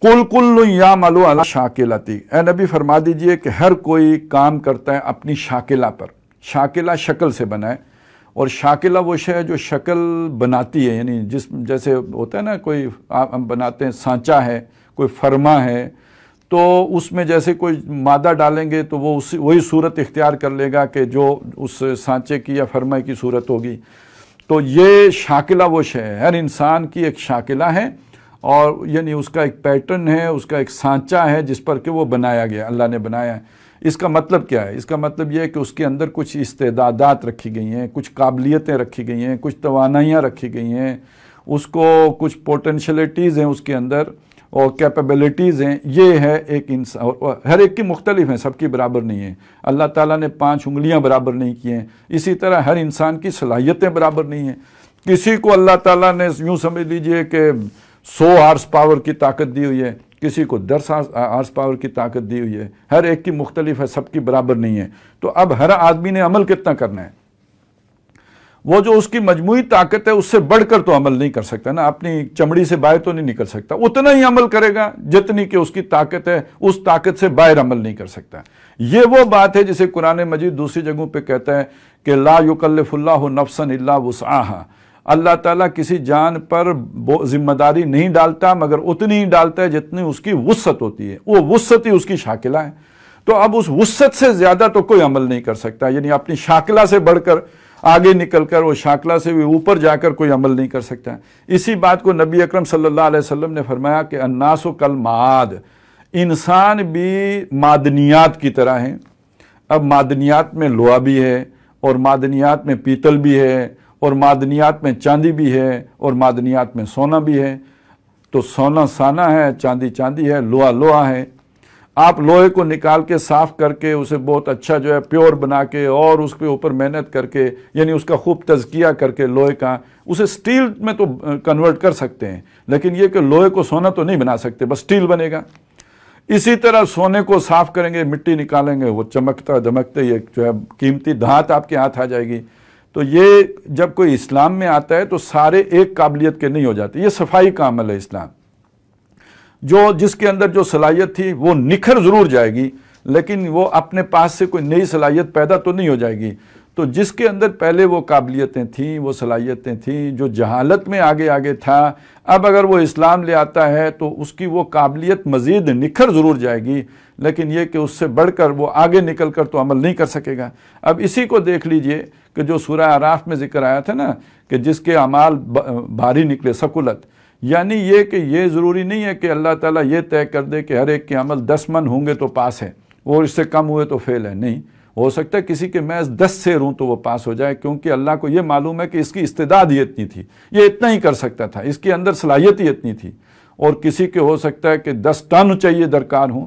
قُلْ كُلٌّ يَعْمَلُ عَلَى شَاكِلَتِهِ، اے نبی فرما دیجئے کہ ہر کوئی کام کرتا ہے اپنی شاکلہ پر۔ شاکلہ شکل سے بنا ہے، اور شاکلہ وہ شے ہے جو شکل بناتی ہے، یعنی جیسے ہوتا ہے نا، کوئی ہم بناتے ہیں سانچہ ہے، کوئی فرما ہے، تو اس میں جیسے کوئی مادہ ڈالیں گے تو وہ وہی صورت اختیار کر لے گا کہ جو اس سانچے کی یا فرمے کی صورت ہوگی۔ تو یہ شاکلہ وہ شے ہے، ہر انسان کی ایک شاکلہ ہے، اور یعنی اس کا ایک پیٹرن ہے، اس کا ایک سانچہ ہے جس پر کہ وہ بنایا گیا، اللہ نے بنایا ہے۔ اس کا مطلب کیا ہے؟ اس کا مطلب یہ ہے کہ اس کے اندر کچھ استعدادات رکھی گئی ہیں، کچھ قابلیتیں رکھی گئی ہیں، کچھ توانائیاں رکھی گئی ہیں، اس کو کچھ پوٹینشلٹیز ہیں اس کے اندر، اور کیپیبلٹیز ہیں۔ یہ ہے ایک انسان، ہر ایک کی مختلف ہیں، سب کی برابر نہیں ہیں۔ اللہ تعالیٰ نے 5 انگلیاں برابر نہیں کی ہیں، اسی طرح ہر انسان کی صلاحیتیں برابر نہیں ہیں۔ کسی کو اللہ تعالیٰ نے یوں سمجھ لیجئے کہ 100 ہارس پاور کی طاقت دی ہوئی ہے، کسی کو 10 ہارس پاور کی طاقت دی ہوئی ہے، ہر ایک کی مختلف ہے، سب کی برابر نہیں ہے۔ تو اب ہر آدمی نے عمل کتنا کرنا ہے؟ وہ جو اس کی مجموعی طاقت ہے اس سے بڑھ کر تو عمل نہیں کر سکتا نا، اپنی چمڑی سے باہر تو نہیں نکل سکتا، اتنا ہی عمل کرے گا جتنی کہ اس کی طاقت ہے، اس طاقت سے باہر عمل نہیں کر سکتا۔ یہ وہ بات ہے جسے قرآن مجید دوسری جگہوں پہ کہتا ہے کہ لا یکلف اللہ نفسا الا وسعہا، اللہ تعالیٰ کسی جان پر ذمہ داری نہیں ڈالتا مگر اتنی ہی ڈالتا ہے جتنی اس کی وسعت ہوتی ہے، وہ وسعت ہی اس کی شاکلہ ہے۔ تو اب اس وسعت سے زیادہ تو کوئی عمل نہیں کر سکتا، یعنی اپنی شاکلہ سے بڑھ کر آگے نکل کر وہ شاکلہ سے بھی اوپر جا کر کوئی عمل نہیں کر سکتا۔ اسی بات کو نبی اکرم صلی اللہ علیہ وسلم نے فرمایا کہ الناس کالمعاد، انسان بھی معدنیات کی طرح ہیں۔ اب معدنیات میں لوہا بھی ہے، اور معدنیات میں پیتل بھی ہے، اور معدنیات میں چاندی بھی ہے، اور معدنیات میں سونا بھی ہے۔ تو سونا سانا ہے، چاندی چاندی ہے، لوہا لوہا ہے۔ آپ لوہے کو نکال کے صاف کر کے اسے بہت اچھا جو ہے پیور بنا کے، اور اس کے اوپر محنت کر کے، یعنی اس کا خوب تزکیہ کر کے لوہے کا، اسے سٹیل میں تو کنورٹ کر سکتے ہیں، لیکن یہ کہ لوہے کو سونا تو نہیں بنا سکتے، بس سٹیل بنے گا۔ اسی طرح سونے کو صاف کریں گے، مٹی نکالیں گے، وہ چمکتا دمکتے یہ جو ہے قیمتی دھات آپ کے ہاتھ آ جائے گی۔ تو یہ جب کوئی اسلام میں آتا ہے تو سارے ایک قابلیت کے نہیں ہو جاتے، یہ صفائی کا عمل ہے اسلام۔ جو جس کے اندر جو صلاحیت تھی وہ نکھر ضرور جائے گی، لیکن وہ اپنے پاس سے کوئی نئی صلاحیت پیدا تو نہیں ہو جائے گی۔ تو جس کے اندر پہلے وہ قابلیتیں تھیں، وہ صلاحیتیں تھیں، جو جہالت میں آگے آگے تھا، اب اگر وہ اسلام لے آتا ہے تو اس کی وہ قابلیت مزید نکھر ضرور جائے گی، لیکن یہ کہ اس سے بڑھ کر وہ آگے نکل کر تو عمل نہیں کر سکے گا۔ اب اسی کو دیکھ لیجئے کہ جو سورہ اعراف میں ذکر آیا تھا نا کہ جس کے اعمال بھاری نکلے، ثقلت، یعنی یہ کہ یہ ضروری نہیں ہے کہ اللہ تعالیٰ یہ طے کر دے کہ ہر ایک کے عمل 10 من ہوں گے تو پاس ہے، اور اس سے کم ہوئے تو فیل ہے۔ نہیں، ہو سکتا ہے کسی کے محض 10 سیر ہوں تو وہ پاس ہو جائے، کیونکہ اللہ کو یہ معلوم ہے کہ اس کی استعداد ہی اتنی تھی، یہ اتنا ہی کر سکتا تھا، اس کے اندر صلاحیت ہی اتنی تھی، اور کسی کے ہو سکتا ہے کہ 10 ٹن چاہیے درکار ہوں۔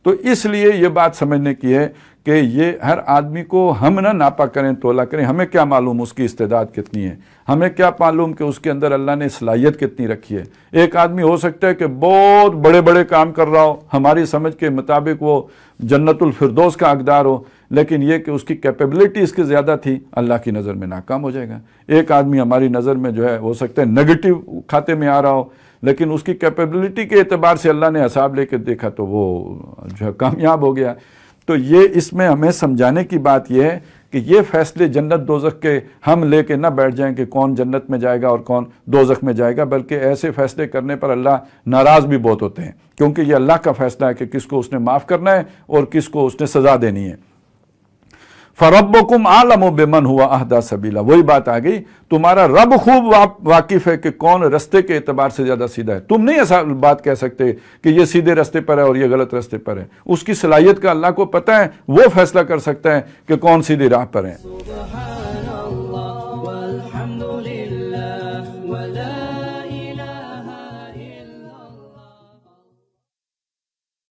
تو اس لیے یہ بات سمجھنے کی ہے کہ یہ ہر آدمی کو ہم نہ ناپا کریں، تولا کریں، ہمیں کیا معلوم اس کی استعداد کتنی ہے، ہمیں کیا معلوم کہ اس کے اندر اللہ نے صلاحیت کتنی رکھی ہے۔ ایک آدمی ہو سکتا ہے کہ بہت بڑے بڑے کام کر رہا ہو، ہماری سمجھ کے مطابق وہ جنت الفردوس کا حقدار ہو، لیکن یہ کہ اس کی کیپیبلٹی اس کی زیادہ تھی، اللہ کی نظر میں ناکام ہو جائے گا۔ ایک آدمی ہماری نظر میں جو ہے ہو سکتا ہے نیگیٹو کھاتے میں آ رہا ہو، لیکن اس کی کیپیبلٹی کے اعتبار سے اللہ نے حساب لے کے دیکھا تو وہ جو ہے کامیاب ہو گیا۔ تو یہ اس میں ہمیں سمجھانے کی بات یہ ہے کہ یہ فیصلے جنت دوزخ کے ہم لے کے نہ بیٹھ جائیں کہ کون جنت میں جائے گا اور کون دوزخ میں جائے گا، بلکہ ایسے فیصلے کرنے پر اللہ ناراض بھی بہت ہوتے ہیں، کیونکہ یہ اللہ کا فیصلہ ہے کہ کس کو اس نے معاف کرنا ہے اور کس کو اس نے سزا دینی ہے۔ فَرَبُّكُمْ أَعْلَمُ بِمَنْ هُوَ أَهْدَىٰ سَبِيلًا، وہی بات آ گئی، تمہارا رب خوب واقف ہے کہ کون رستے کے اعتبار سے زیادہ سیدھا ہے۔ تم نہیں ایسا بات کہہ سکتے کہ یہ سیدھے رستے پر ہے اور یہ غلط رستے پر ہے، اس کی صلاحیت کا اللہ کو پتہ ہے، وہ فیصلہ کر سکتا ہے کہ کون سیدھی راہ پر ہے۔